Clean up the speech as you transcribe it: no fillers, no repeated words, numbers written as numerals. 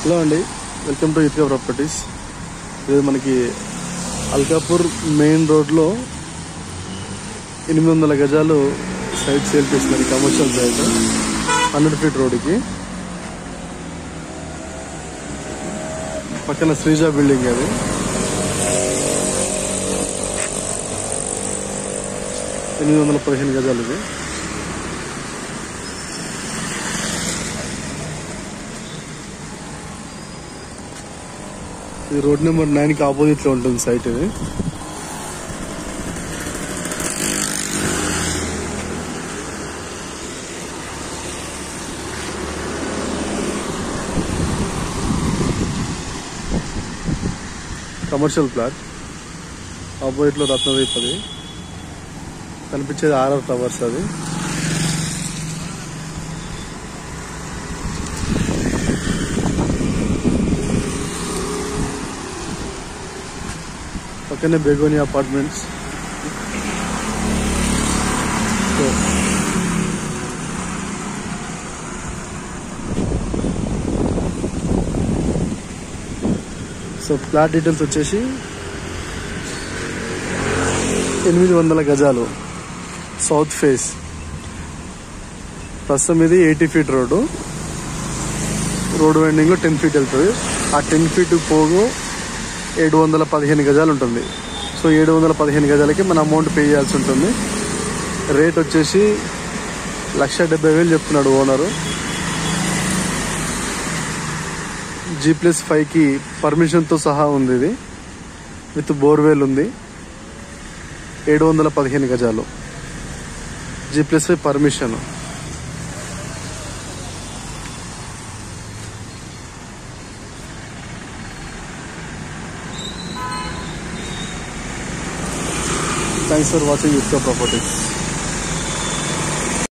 Hello అండి, welcome to ఇత్కా properties. ఇది మనకి అల్కాపూర్ మెయిన్ రోడ్లో 800 గజాలు సైట్ సేల్ చేస్తున్నారు. కమర్షియల్ సైట్ 100 ఫీట్ రోడ్డుకి పక్కన శ్రీజ బిల్డింగ్. అది $815 గజాలు. ఇది ఇది రోడ్ నెంబర్ 9కి ఆపోజిట్ లో ఉంటుంది సైట్. ఇది కమర్షియల్ ప్లాట్. ఆపోజిట్ లో రత్నదీప్. అది కనిపించేది RR టవర్స్. అది పక్కనే Begonia apartments. So flat details వచ్చేసి 800 గజాలు సౌత్ ఫేస్. ప్రస్తుతం ఇది 80 ఫీట్ రోడ్డు. రోడ్ వెండింగ్ లో 10 ఫీట్ వెళ్తుంది. ఆ 10 ఫీట్ పోగు 715 గజాలు ఉంటుంది. సో 715 గజాలకి మన అమౌంట్ పే చేయాల్సి ఉంటుంది. రేట్ వచ్చేసి 1,70,000 చెప్తున్నాడు ఓనరు. G+5కి పర్మిషన్తో సహా ఉంది. ఇది విత్ బోర్వెల్ ఉంది. 715 గజాలు G+5 permission. Thanks for watching Itka Properties.